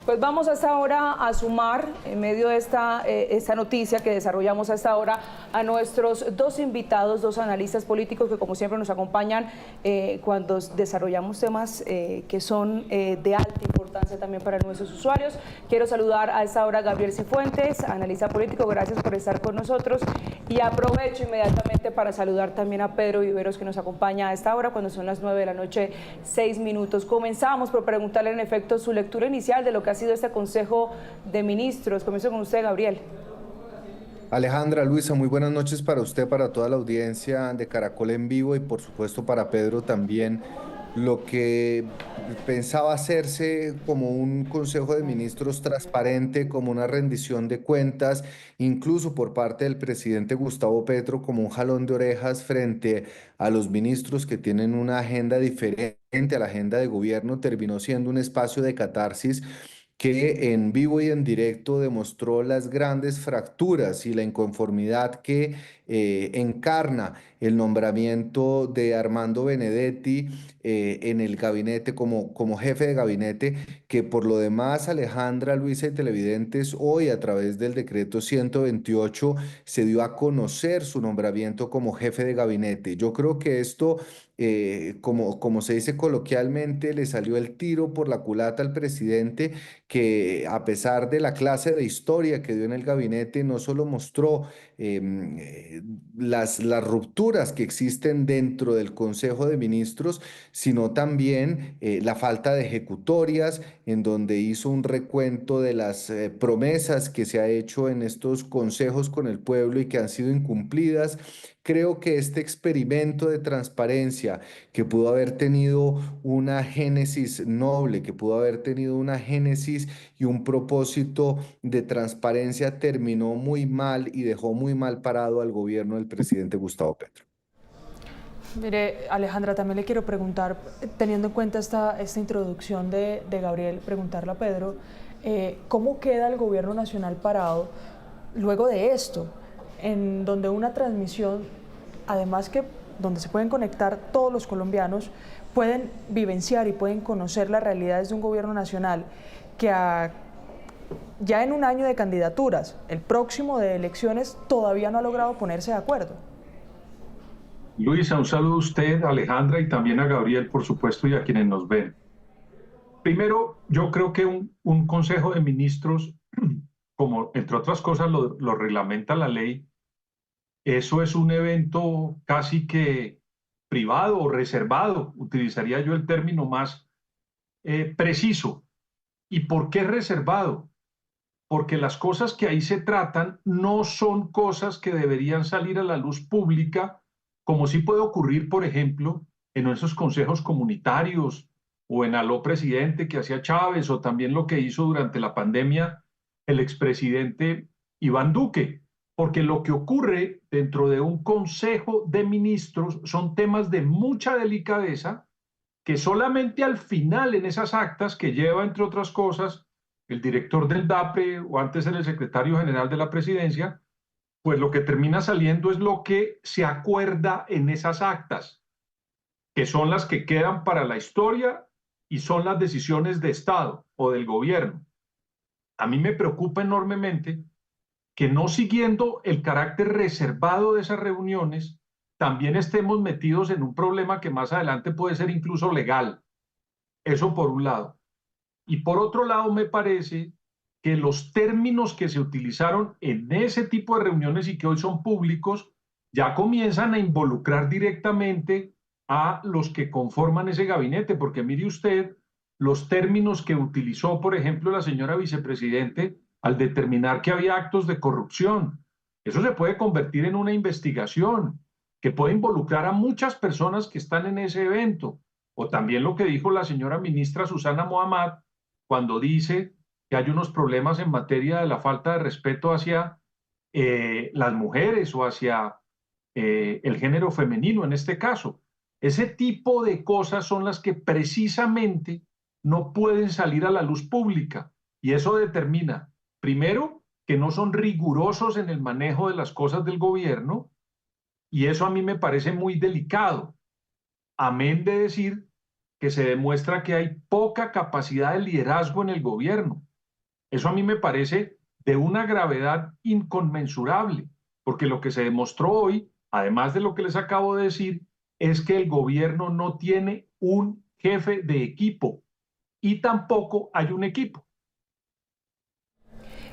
Pues vamos a esta hora a sumar, en medio de esta noticia que desarrollamos a esta hora, a nuestros dos invitados, dos analistas políticos que como siempre nos acompañan cuando desarrollamos temas que son de alta importancia también para nuestros usuarios. Quiero saludar a esta hora a Gabriel Cifuentes, analista político, gracias por estar con nosotros. Y aprovecho inmediatamente para saludar también a Pedro Viveros, que nos acompaña a esta hora cuando son las 9 de la noche, 6 minutos. Comenzamos por preguntarle en efecto su lectura inicial de lo que ha sido este Consejo de Ministros. Comienzo con usted, Gabriel. Alejandra, Luisa, muy buenas noches para usted, para toda la audiencia de Caracol en vivo y por supuesto para Pedro también. Lo que pensaba hacerse como un Consejo de Ministros transparente, como una rendición de cuentas, incluso por parte del presidente Gustavo Petro, como un jalón de orejas frente a los ministros que tienen una agenda diferente a la agenda de gobierno, terminó siendo un espacio de catarsis que en vivo y en directo demostró las grandes fracturas y la inconformidad que encarna el nombramiento de Armando Benedetti en el gabinete como jefe de gabinete, que por lo demás, Alejandra, Luisa y televidentes, hoy a través del decreto 128 se dio a conocer su nombramiento como jefe de gabinete. Yo creo que esto como se dice coloquialmente, le salió el tiro por la culata al presidente, que a pesar de la clase de historia que dio en el gabinete, no solo mostró las rupturas que existen dentro del Consejo de Ministros, sino también la falta de ejecutorias, en donde hizo un recuento de las promesas que se ha hecho en estos consejos con el pueblo y que han sido incumplidas. Creo que este experimento de transparencia, que pudo haber tenido una génesis noble, que pudo haber tenido una génesis y un propósito de transparencia, terminó muy mal y dejó muy mal parado al gobierno del presidente Gustavo Petro. Mire, Alejandra, también le quiero preguntar, teniendo en cuenta esta introducción de Gabriel, preguntarle a Pedro, ¿cómo queda el gobierno nacional parado luego de esto? En donde una transmisión, además que donde se pueden conectar todos los colombianos, pueden vivenciar y pueden conocer las realidades de un gobierno nacional que ya en un año de candidaturas, el próximo de elecciones, todavía no ha logrado ponerse de acuerdo. Luisa, un saludo a usted, a Alejandra y también a Gabriel, por supuesto, y a quienes nos ven. Primero, yo creo que un Consejo de Ministros, como entre otras cosas lo reglamenta la ley, eso es un evento casi que privado o reservado, utilizaría yo el término más preciso. ¿Y por qué reservado? Porque las cosas que ahí se tratan no son cosas que deberían salir a la luz pública, como sí puede ocurrir, por ejemplo, en esos consejos comunitarios o en Aló Presidente que hacía Chávez, o también lo que hizo durante la pandemia el expresidente Iván Duque. Porque lo que ocurre dentro de un consejo de ministros son temas de mucha delicadeza que solamente al final en esas actas que lleva, entre otras cosas, el director del DAPRE o antes el secretario general de la presidencia, pues lo que termina saliendo es lo que se acuerda en esas actas, que son las que quedan para la historia y son las decisiones de Estado o del gobierno. A mí me preocupa enormemente que no siguiendo el carácter reservado de esas reuniones, también estemos metidos en un problema que más adelante puede ser incluso legal. Eso por un lado. Y por otro lado, me parece que los términos que se utilizaron en ese tipo de reuniones y que hoy son públicos, ya comienzan a involucrar directamente a los que conforman ese gabinete, porque mire usted los términos que utilizó, por ejemplo, la señora vicepresidente al determinar que había actos de corrupción. Eso se puede convertir en una investigación que puede involucrar a muchas personas que están en ese evento. O también lo que dijo la señora ministra Susana Mohammad cuando dice que hay unos problemas en materia de la falta de respeto hacia las mujeres o hacia el género femenino en este caso. Ese tipo de cosas son las que precisamente no pueden salir a la luz pública y eso determina, primero, que no son rigurosos en el manejo de las cosas del gobierno y eso a mí me parece muy delicado, amén de decir que se demuestra que hay poca capacidad de liderazgo en el gobierno. Eso a mí me parece de una gravedad inconmensurable, porque lo que se demostró hoy, además de lo que les acabo de decir, es que el gobierno no tiene un jefe de equipo y tampoco hay un equipo.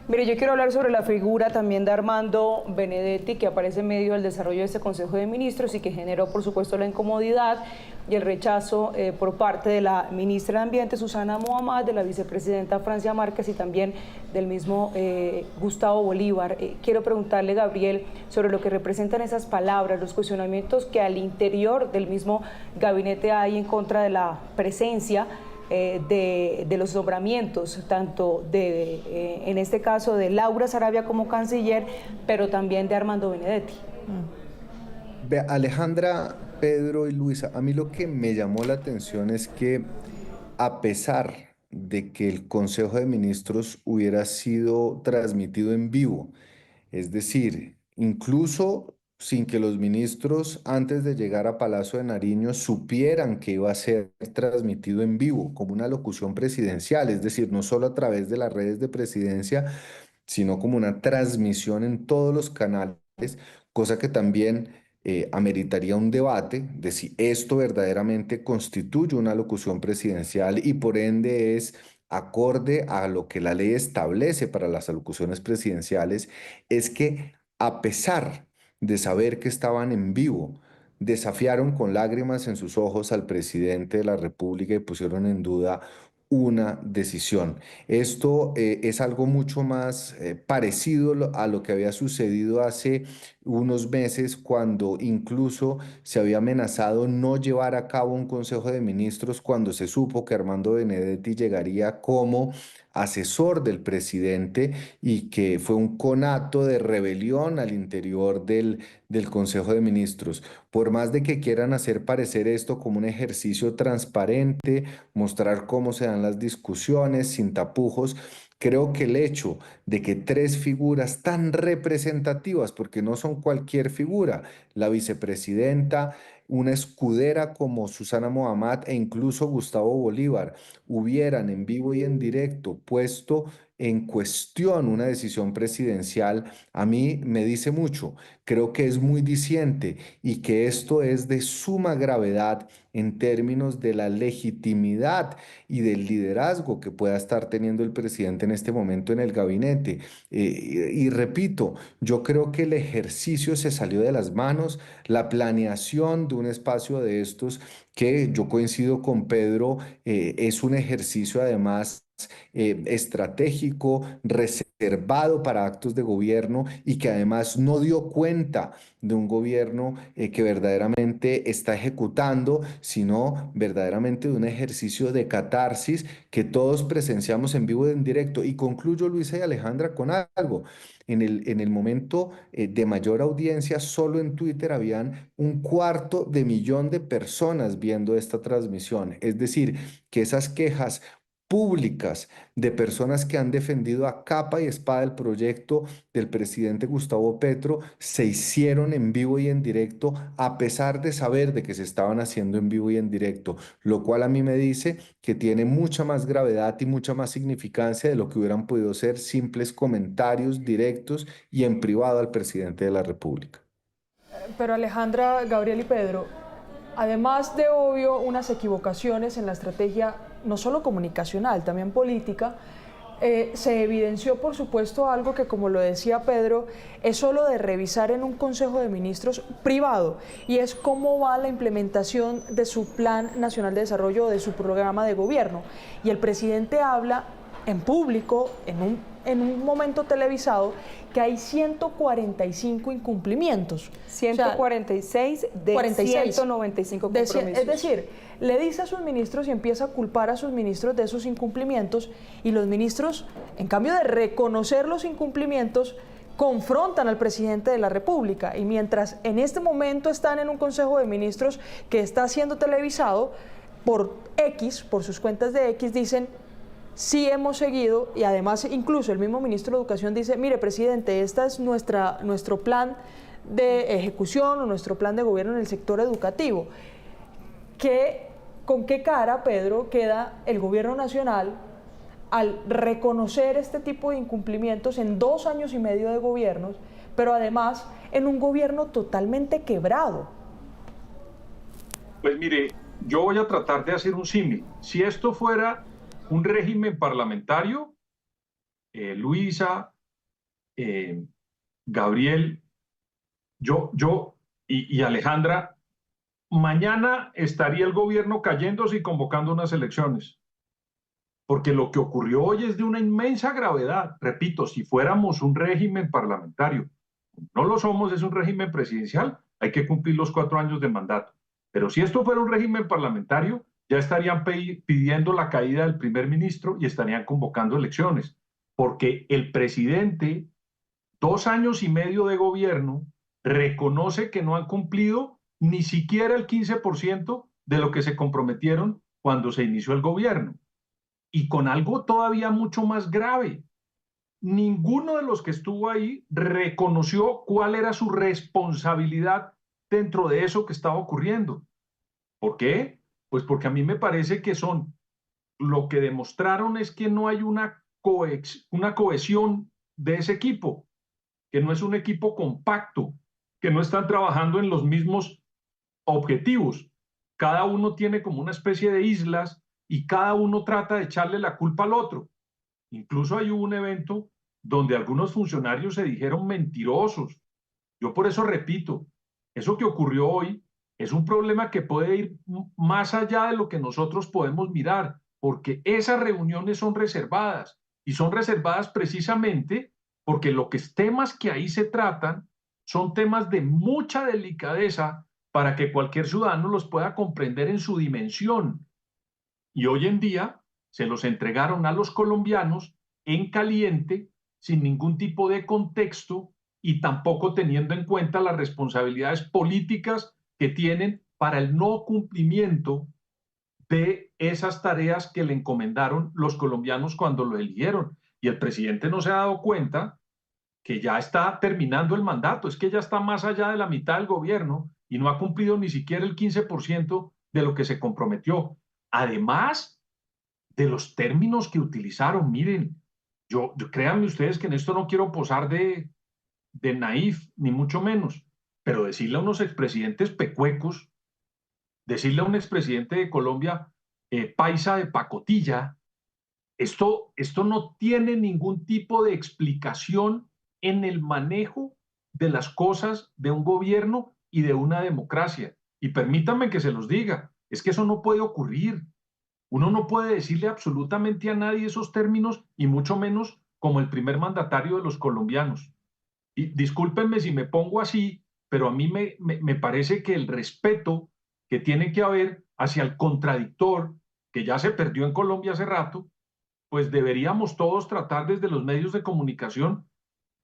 Mire, yo quiero hablar sobre la figura también de Armando Benedetti, que aparece en medio del desarrollo de este Consejo de Ministros y que generó, por supuesto, la incomodidad y el rechazo por parte de la ministra de Ambiente, Susana Muhammad, de la vicepresidenta Francia Márquez y también del mismo Gustavo Bolívar. Quiero preguntarle, Gabriel, sobre lo que representan esas palabras, los cuestionamientos que al interior del mismo gabinete hay en contra de la presencia de los nombramientos, tanto en este caso de Laura Sarabia como canciller, pero también de Armando Benedetti. Alejandra, Pedro y Luisa, a mí lo que me llamó la atención es que a pesar de que el Consejo de Ministros hubiera sido transmitido en vivo, es decir, incluso sin que los ministros antes de llegar a Palacio de Nariño supieran que iba a ser transmitido en vivo, como una locución presidencial, es decir, no solo a través de las redes de presidencia, sino como una transmisión en todos los canales, cosa que también ameritaría un debate de si esto verdaderamente constituye una locución presidencial y por ende es acorde a lo que la ley establece para las alocuciones presidenciales, es que a pesar de saber que estaban en vivo, desafiaron con lágrimas en sus ojos al presidente de la República y pusieron en duda una decisión. Esto es algo mucho más parecido a lo que había sucedido hace unos meses cuando incluso se había amenazado no llevar a cabo un Consejo de Ministros cuando se supo que Armando Benedetti llegaría como asesor del presidente y que fue un conato de rebelión al interior del Consejo de Ministros. Por más de que quieran hacer parecer esto como un ejercicio transparente, mostrar cómo se dan las discusiones sin tapujos, creo que el hecho de que tres figuras tan representativas, porque no son cualquier figura, la vicepresidenta, una escudera como Susana Muhammad e incluso Gustavo Bolívar, hubieran en vivo y en directo puesto en cuestión una decisión presidencial, a mí me dice mucho. Creo que es muy diciente y que esto es de suma gravedad en términos de la legitimidad y del liderazgo que pueda estar teniendo el presidente en este momento en el gabinete. Y repito, yo creo que el ejercicio se salió de las manos, la planeación de un espacio de estos, que yo coincido con Pedro, es un ejercicio además estratégico, reservado para actos de gobierno y que además no dio cuenta de un gobierno que verdaderamente está ejecutando, sino verdaderamente de un ejercicio de catarsis que todos presenciamos en vivo y en directo. Y concluyo, Luisa y Alejandra, con algo. En el momento de mayor audiencia, solo en Twitter habían 250.000 de personas viendo esta transmisión. Es decir, que esas quejas públicas de personas que han defendido a capa y espada el proyecto del presidente Gustavo Petro se hicieron en vivo y en directo a pesar de saber de que se estaban haciendo en vivo y en directo, lo cual a mí me dice que tiene mucha más gravedad y mucha más significancia de lo que hubieran podido ser simples comentarios directos y en privado al presidente de la República. Pero Alejandra, Gabriel y Pedro, además de obvio unas equivocaciones en la estrategia no solo comunicacional, también política, se evidenció por supuesto algo que, como lo decía Pedro, es solo de revisar en un Consejo de Ministros privado, y es cómo va la implementación de su Plan Nacional de Desarrollo, de su programa de gobierno. Y el presidente habla en público, en un momento televisado, que hay 145 incumplimientos. 146 de 195 compromisos. Es decir, le dice a sus ministros y empieza a culpar a sus ministros de esos incumplimientos, y los ministros, en cambio de reconocer los incumplimientos, confrontan al presidente de la República. Y mientras en este momento están en un Consejo de Ministros que está siendo televisado por X, por sus cuentas de X, dicen: sí hemos seguido, y además incluso el mismo ministro de Educación dice: mire, presidente, este es nuestro plan de ejecución o nuestro plan de gobierno en el sector educativo. ¿Con qué cara, Pedro, queda el gobierno nacional al reconocer este tipo de incumplimientos en 2 años y medio de gobiernos, pero además en un gobierno totalmente quebrado? Pues mire, yo voy a tratar de hacer un símil. Si esto fuera un régimen parlamentario, Luisa, Gabriel, yo y Alejandra, mañana estaría el gobierno cayéndose y convocando unas elecciones. Porque lo que ocurrió hoy es de una inmensa gravedad. Repito, si fuéramos un régimen parlamentario, no lo somos, es un régimen presidencial, hay que cumplir los 4 años de mandato. Pero si esto fuera un régimen parlamentario, ya estarían pidiendo la caída del primer ministro y estarían convocando elecciones. Porque el presidente, 2 años y medio de gobierno, reconoce que no han cumplido ni siquiera el 15% de lo que se comprometieron cuando se inició el gobierno. Y con algo todavía mucho más grave. Ninguno de los que estuvo ahí reconoció cuál era su responsabilidad dentro de eso que estaba ocurriendo. ¿Por qué? Pues porque a mí me parece que lo que demostraron es que no hay una cohesión de ese equipo, que no es un equipo compacto, que no están trabajando en los mismos objetivos. Cada uno tiene como una especie de islas y cada uno trata de echarle la culpa al otro. Incluso hay un evento donde algunos funcionarios se dijeron mentirosos. Yo por eso repito, eso que ocurrió hoy es un problema que puede ir más allá de lo que nosotros podemos mirar, porque esas reuniones son reservadas y son reservadas precisamente porque temas que ahí se tratan son temas de mucha delicadeza para que cualquier ciudadano los pueda comprender en su dimensión. Y hoy en día se los entregaron a los colombianos en caliente, sin ningún tipo de contexto y tampoco teniendo en cuenta las responsabilidades políticas que tienen para el no cumplimiento de esas tareas que le encomendaron los colombianos cuando lo eligieron. Y el presidente no se ha dado cuenta que ya está terminando el mandato, es que ya está más allá de la mitad del gobierno y no ha cumplido ni siquiera el 15% de lo que se comprometió. Además de los términos que utilizaron, miren, créanme ustedes que en esto no quiero posar de naif, ni mucho menos, pero decirle a unos expresidentes pecuecos, decirle a un expresidente de Colombia, paisa de pacotilla, esto no tiene ningún tipo de explicación en el manejo de las cosas de un gobierno y de una democracia. Y permítanme que se los diga, es que eso no puede ocurrir. Uno no puede decirle absolutamente a nadie esos términos y mucho menos como el primer mandatario de los colombianos. Y discúlpenme si me pongo así, pero a mí me parece que el respeto que tiene que haber hacia el contradictor, que ya se perdió en Colombia hace rato, pues deberíamos todos tratar desde los medios de comunicación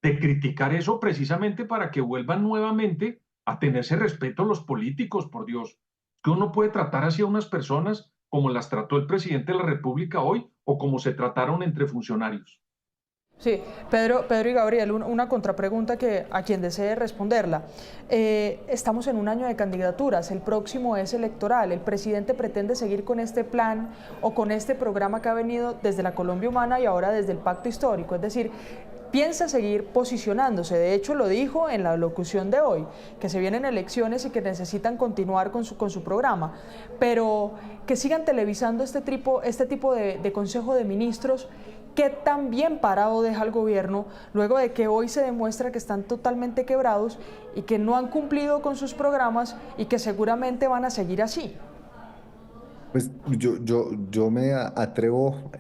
de criticar eso precisamente para que vuelvan nuevamente a tenerse respeto los políticos, por Dios. Que uno puede tratar así a unas personas como las trató el presidente de la República hoy o como se trataron entre funcionarios. Sí, Pedro y Gabriel, una contrapregunta que a quien desee responderla. Estamos en un año de candidaturas, el próximo es electoral, ¿el presidente pretende seguir con este plan o con este programa que ha venido desde la Colombia Humana y ahora desde el Pacto Histórico? Es decir, piensa seguir posicionándose, de hecho lo dijo en la locución de hoy, que se vienen elecciones y que necesitan continuar con su programa, pero que sigan televisando este tipo de Consejo de Ministros. ¿Qué tan bien parado deja el gobierno luego de que hoy se demuestra que están totalmente quebrados y que no han cumplido con sus programas y que seguramente van a seguir así? Pues yo me atrevo,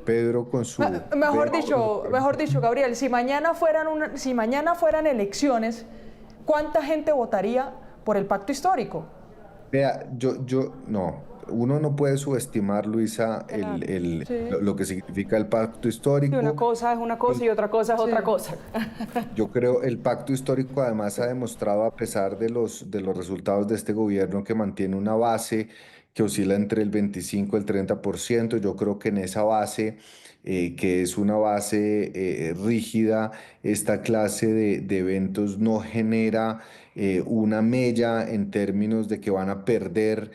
Pedro, con su... Mejor dicho, Gabriel, si mañana fueran elecciones, ¿cuánta gente votaría por el Pacto Histórico? Vea, no, uno no puede subestimar, Luisa, Claro, sí. lo que significa el pacto Y una histórico. cosa es una cosa y otra cosa es otra cosa. Yo creo el pacto histórico además ha demostrado, a pesar de los resultados de este gobierno, que mantiene una base que oscila entre el 25 y el 30%. Yo creo que en esa base, que es una base rígida, esta clase de eventos no genera una mella en términos de que van a perder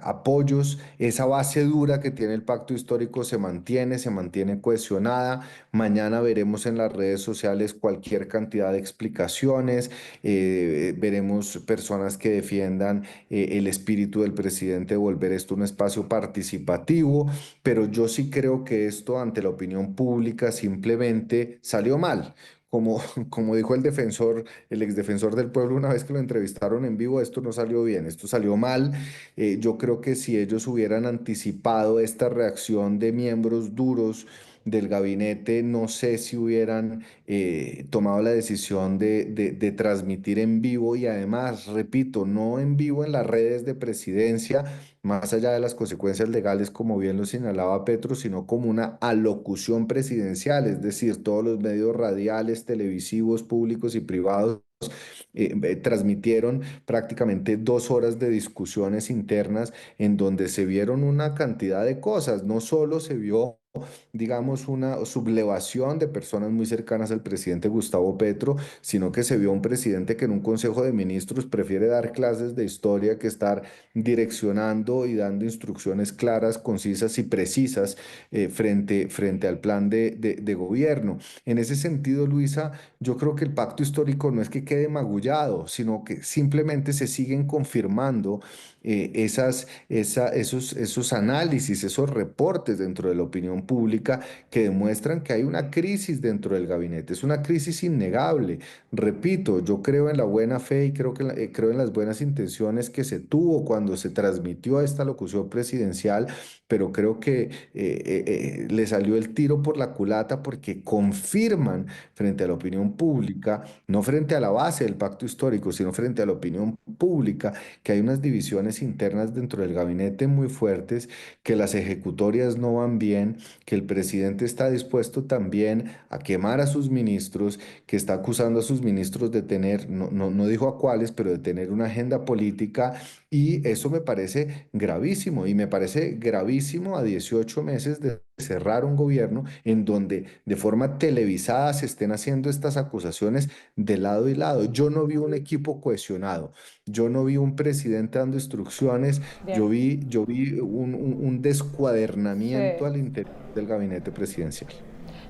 apoyos. Esa base dura que tiene el pacto histórico se mantiene cohesionada. Mañana veremos en las redes sociales cualquier cantidad de explicaciones, veremos personas que defiendan el espíritu del presidente de volver esto un espacio participativo, pero yo sí creo que esto ante la opinión pública simplemente salió mal. Como dijo el exdefensor del pueblo una vez que lo entrevistaron en vivo, esto no salió bien, esto salió mal. Yo creo que si ellos hubieran anticipado esta reacción de miembros duros del gabinete, no sé si hubieran tomado la decisión de transmitir en vivo y además, repito, no en vivo en las redes de presidencia, más allá de las consecuencias legales, como bien lo señalaba Petro, sino como una alocución presidencial, es decir, todos los medios radiales, televisivos, públicos y privados transmitieron prácticamente 2 horas de discusiones internas en donde se vieron una cantidad de cosas. No solo se vio, digamos, una sublevación de personas muy cercanas al presidente Gustavo Petro, sino que se vio un presidente que en un consejo de ministros prefiere dar clases de historia que estar direccionando y dando instrucciones claras, concisas y precisas frente al plan de gobierno. En ese sentido, Luisa, yo creo que el pacto histórico no es que quede magullado, sino que simplemente se siguen confirmando esos análisis, esos reportes dentro de la opinión pública que demuestran que hay una crisis dentro del gabinete. Es una crisis innegable. Repito, yo creo en la buena fe y creo en las buenas intenciones que se tuvo cuando se transmitió esta locución presidencial, pero creo que le salió el tiro por la culata porque confirman frente a la opinión pública, no frente a la base del pacto histórico, sino frente a la opinión pública, que hay unas divisiones internas dentro del gabinete muy fuertes, que las ejecutorias no van bien, que el presidente está dispuesto también a quemar a sus ministros, que está acusando a sus ministros de tener, no dijo a cuáles, pero de tener una agenda política, y eso me parece gravísimo, y me parece gravísimo a 18 meses de cerrar un gobierno en donde de forma televisada se estén haciendo estas acusaciones de lado y lado. Yo no vi un equipo cohesionado, yo no vi un presidente dando instrucciones, Bien. yo vi un descuadernamiento Sí. al interior del gabinete presidencial.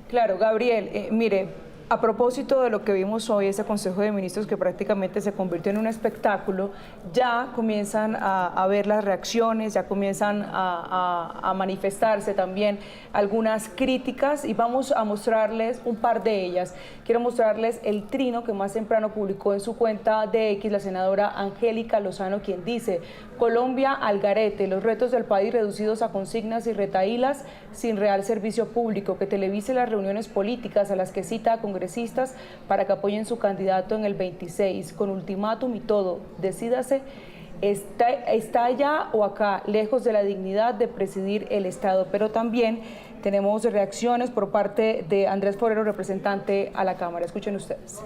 Claro, Gabriel, mire, a propósito de lo que vimos hoy, ese Consejo de Ministros que prácticamente se convirtió en un espectáculo, ya comienzan a ver las reacciones, ya comienzan a manifestarse también algunas críticas y vamos a mostrarles un par de ellas. Quiero mostrarles el trino que más temprano publicó en su cuenta de X la senadora Angélica Lozano, quien dice: Colombia al garete, los retos del país reducidos a consignas y retahílas sin real servicio público, que televise las reuniones políticas a las que cita a congresistas para que apoyen su candidato en el 26, con ultimátum y todo, decídase, está allá o acá, lejos de la dignidad de presidir el Estado. Pero también tenemos reacciones por parte de Andrés Forero, representante a la Cámara. Escuchen ustedes.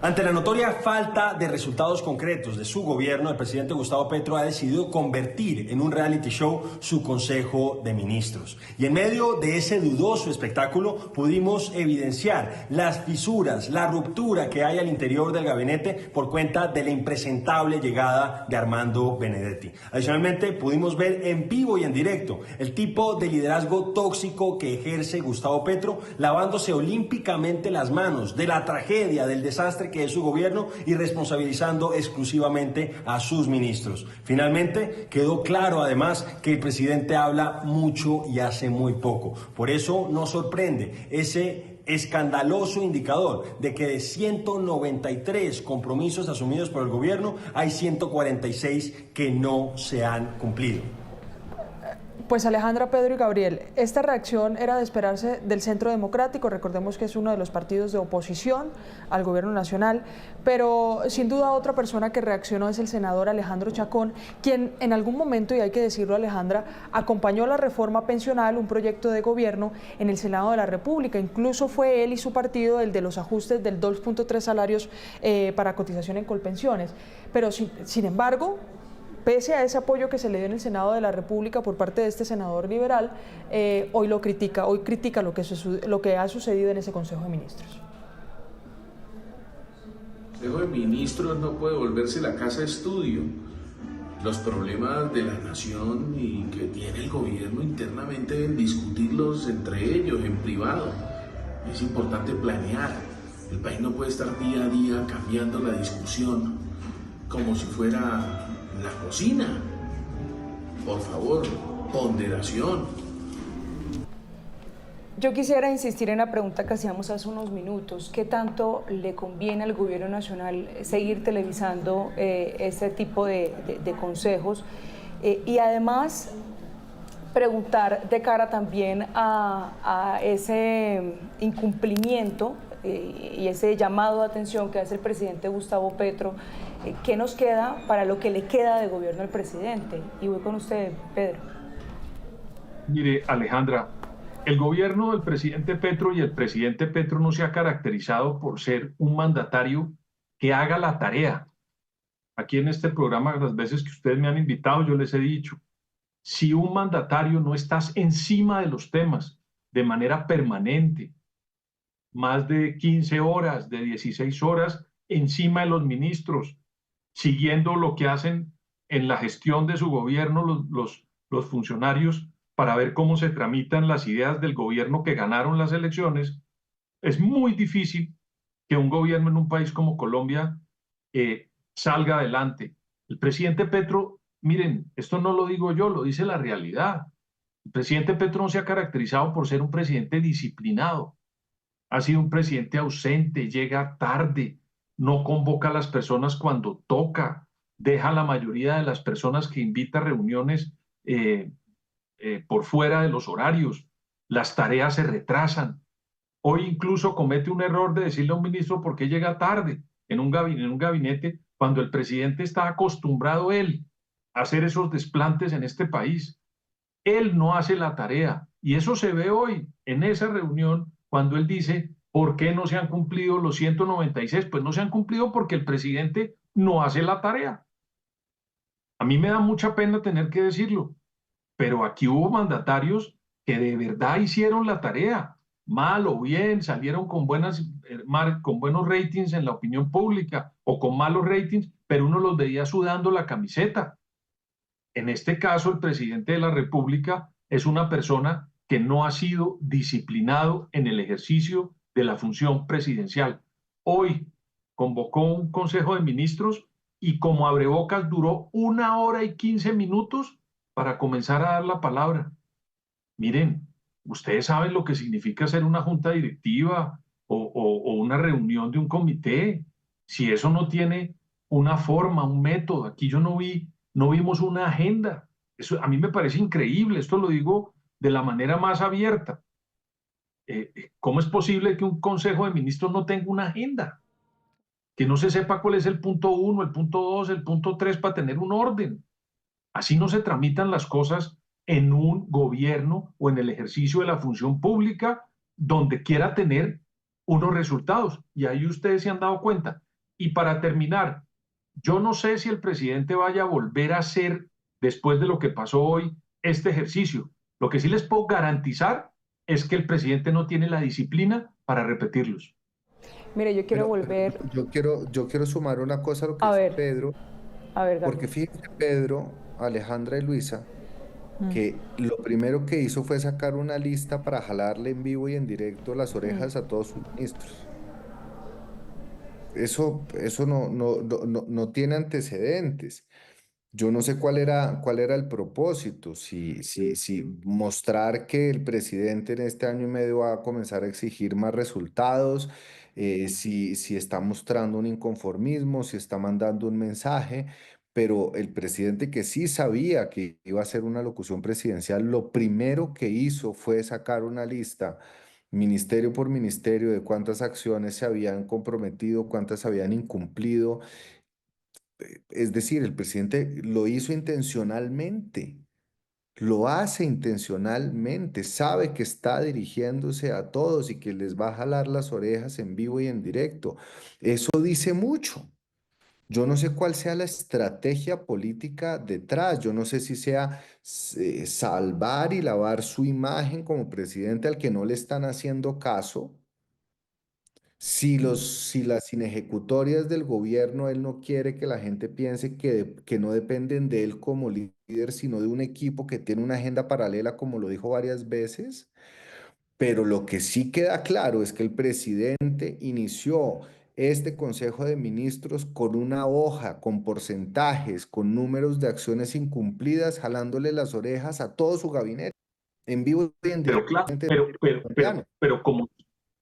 Ante la notoria falta de resultados concretos de su gobierno, el presidente Gustavo Petro ha decidido convertir en un reality show su Consejo de Ministros. Y en medio de ese dudoso espectáculo pudimos evidenciar las fisuras, la ruptura que hay al interior del gabinete por cuenta de la impresentable llegada de Armando Benedetti. Adicionalmente, pudimos ver en vivo y en directo el tipo de liderazgo tóxico que ejerce Gustavo Petro, lavándose olímpicamente las manos de la tragedia, del desastre que es su gobierno y responsabilizando exclusivamente a sus ministros. Finalmente, quedó claro además que el presidente habla mucho y hace muy poco. Por eso nos sorprende ese escandaloso indicador de que de 193 compromisos asumidos por el gobierno, hay 146 que no se han cumplido. Pues Alejandra, Pedro y Gabriel, esta reacción era de esperarse del Centro Democrático, recordemos que es uno de los partidos de oposición al gobierno nacional, pero sin duda otra persona que reaccionó es el senador Alejandro Chacón, quien en algún momento, y hay que decirlo Alejandra, acompañó la reforma pensional, un proyecto de gobierno en el Senado de la República, incluso fue él y su partido el de los ajustes del 2.3 salarios para cotización en Colpensiones, pero sin embargo, pese a ese apoyo que se le dio en el Senado de la República por parte de este senador liberal, hoy critica lo que ha sucedido en ese Consejo de Ministros. El Consejo de Ministros no puede volverse la casa de estudio los problemas de la nación y que tiene el gobierno internamente deben discutirlos entre ellos en privado. Es importante planear. El país no puede estar día a día cambiando la discusión como si fuera la cocina. Por favor, ponderación. Yo quisiera insistir en la pregunta que hacíamos hace unos minutos. ¿Qué tanto le conviene al gobierno nacional seguir televisando este tipo de consejos? Y además, preguntar de cara también a ese incumplimiento y ese llamado de atención que hace el presidente Gustavo Petro. ¿Qué nos queda para lo que le queda de gobierno al presidente? Y voy con usted, Pedro. Mire, Alejandra, el gobierno del presidente Petro y el presidente Petro no se ha caracterizado por ser un mandatario que haga la tarea. Aquí en este programa, las veces que ustedes me han invitado, yo les he dicho, si un mandatario no está encima de los temas de manera permanente, más de 15 horas, de 16 horas, encima de los ministros, siguiendo lo que hacen en la gestión de su gobierno los funcionarios para ver cómo se tramitan las ideas del gobierno que ganaron las elecciones, es muy difícil que un gobierno en un país como Colombia salga adelante. El presidente Petro, miren, esto no lo digo yo, lo dice la realidad. El presidente Petro no se ha caracterizado por ser un presidente disciplinado. Ha sido un presidente ausente, llega tarde, no convoca a las personas cuando toca, deja a la mayoría de las personas que invita a reuniones por fuera de los horarios, las tareas se retrasan. Hoy incluso comete un error de decirle a un ministro por qué llega tarde en un gabinete cuando el presidente está acostumbrado él a hacer esos desplantes en este país. Él no hace la tarea y eso se ve hoy en esa reunión cuando él dice, ¿por qué no se han cumplido los 196? Pues no se han cumplido porque el presidente no hace la tarea. A mí me da mucha pena tener que decirlo, pero aquí hubo mandatarios que de verdad hicieron la tarea, mal o bien, salieron con con buenos ratings en la opinión pública o con malos ratings, pero uno los veía sudando la camiseta. En este caso, el presidente de la República es una persona que no ha sido disciplinado en el ejercicio de la función presidencial. Hoy convocó un consejo de ministros y como abrebocas duró 1 hora y 15 minutos para comenzar a dar la palabra. Miren, ustedes saben lo que significa ser una junta directiva o una reunión de un comité. Si eso no tiene una forma, un método, aquí yo no vimos una agenda. Eso a mí me parece increíble, esto lo digo de la manera más abierta. ¿Cómo es posible que un consejo de ministros no tenga una agenda? Que no se sepa cuál es el punto 1, el punto 2, el punto 3 para tener un orden. Así no se tramitan las cosas en un gobierno o en el ejercicio de la función pública donde quiera tener unos resultados. Y ahí ustedes se han dado cuenta. Y para terminar, yo no sé si el presidente vaya a volver a hacer, después de lo que pasó hoy, este ejercicio. Lo que sí les puedo garantizar es que el presidente no tiene la disciplina para repetirlos. Mire, yo quiero volver. Yo quiero sumar una cosa a lo que A dice ver, Pedro, Gabriel. porque fíjense, Pedro, Alejandra y Luisa, que lo primero que hizo fue sacar una lista para jalarle en vivo y en directo las orejas a todos sus ministros. Eso no tiene antecedentes. Yo no sé cuál era el propósito, si mostrar que el presidente en este año y medio va a comenzar a exigir más resultados, si está mostrando un inconformismo, si está mandando un mensaje, pero el presidente que sí sabía que iba a ser una locución presidencial, lo primero que hizo fue sacar una lista ministerio por ministerio de cuántas acciones se habían comprometido, cuántas habían incumplido. Es decir, el presidente lo hizo intencionalmente, lo hace intencionalmente, sabe que está dirigiéndose a todos y que les va a jalar las orejas en vivo y en directo. Eso dice mucho. Yo no sé cuál sea la estrategia política detrás. Yo no sé si sea salvar y lavar su imagen como presidente al que no le están haciendo caso, Si las inejecutorias del gobierno, él no quiere que la gente piense que no dependen de él como líder, sino de un equipo que tiene una agenda paralela, como lo dijo varias veces. Pero lo que sí queda claro es que el presidente inició este Consejo de Ministros con una hoja, con porcentajes, con números de acciones incumplidas, jalándole las orejas a todo su gabinete, en vivo y en Pero directo. claro,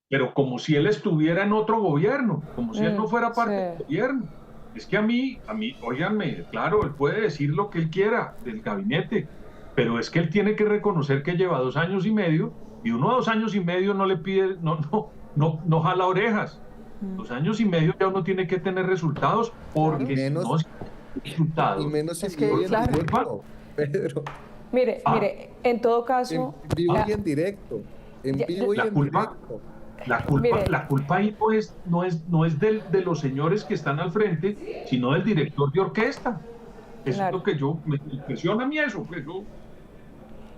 pero como si él estuviera en otro gobierno, como si él no fuera parte del gobierno. Es que a mí, óiganme, claro, él puede decir lo que él quiera del gabinete, pero es que él tiene que reconocer que lleva 2 años y medio, y uno a 2 años y medio no le pide, no jala orejas. 2 años y medio ya uno tiene que tener resultados, porque si no, resultados. Y menos en Es que, vivo y en claro. directo, Pedro. Mire, en todo caso... En vivo y en directo. En vivo y en directo. La culpa ahí no es de los señores que están al frente, sino del director de orquesta. Eso es lo que me impresiona a mí eso.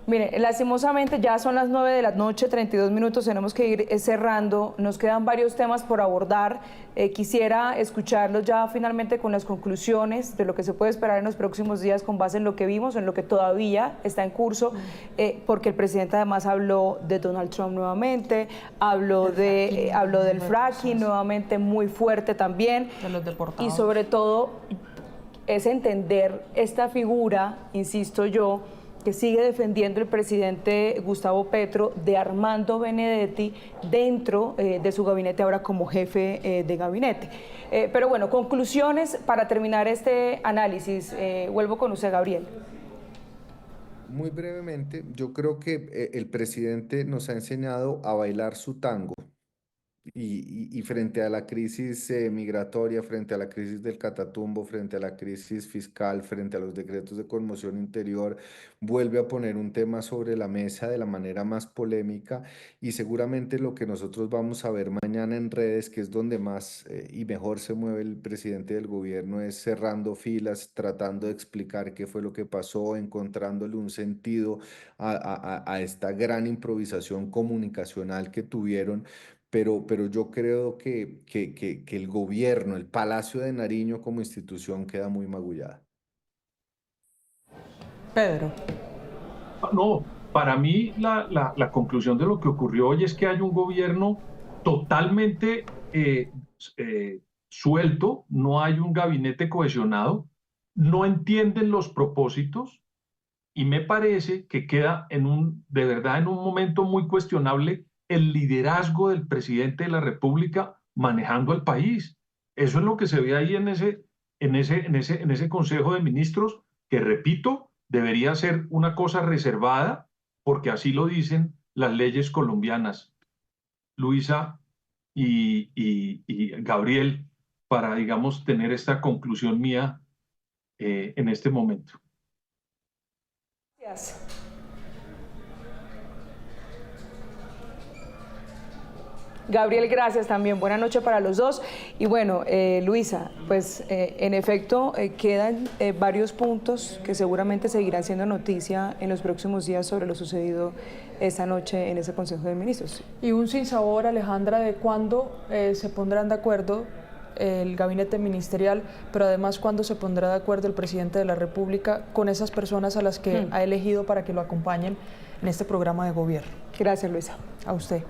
Mire, lastimosamente ya son las 9 de la noche, 32 minutos, tenemos que ir cerrando, nos quedan varios temas por abordar, quisiera escucharlos ya finalmente con las conclusiones de lo que se puede esperar en los próximos días con base en lo que vimos, en lo que todavía está en curso, porque el presidente además habló de Donald Trump nuevamente, habló del fracking nuevamente muy fuerte también, de los deportados. y sobre todo es entender esta figura, insisto yo, que sigue defendiendo el presidente Gustavo Petro, de Armando Benedetti dentro de su gabinete ahora como jefe de gabinete. Pero bueno, conclusiones para terminar este análisis. Vuelvo con usted, Gabriel. Muy brevemente, yo creo que el presidente nos ha enseñado a bailar su tango. Y frente a la crisis migratoria, frente a la crisis del Catatumbo, frente a la crisis fiscal, frente a los decretos de conmoción interior, vuelve a poner un tema sobre la mesa de la manera más polémica, y seguramente lo que nosotros vamos a ver mañana en redes, que es donde más y mejor se mueve el presidente del gobierno, es cerrando filas, tratando de explicar qué fue lo que pasó, encontrándole un sentido a esta gran improvisación comunicacional que tuvieron. Pero yo creo que el gobierno, el Palacio de Nariño como institución queda muy magullada. Pedro. No, para mí la conclusión de lo que ocurrió hoy es que hay un gobierno totalmente suelto, no hay un gabinete cohesionado, no entienden los propósitos, y me parece que queda de verdad en un momento muy cuestionable el liderazgo del presidente de la República manejando el país. Eso es lo que se ve ahí en ese Consejo de Ministros, que, repito, debería ser una cosa reservada, porque así lo dicen las leyes colombianas. Luisa y Gabriel, para, digamos, tener esta conclusión mía en este momento. Gracias. Gabriel, gracias también. Buenas noches para los dos. Y bueno, Luisa, pues en efecto quedan varios puntos que seguramente seguirán siendo noticia en los próximos días sobre lo sucedido esta noche en ese Consejo de Ministros. Y un sinsabor, Alejandra, de cuándo se pondrán de acuerdo el gabinete ministerial, pero además cuándo se pondrá de acuerdo el presidente de la República con esas personas a las que ha elegido para que lo acompañen en este programa de gobierno. Gracias, Luisa. A usted.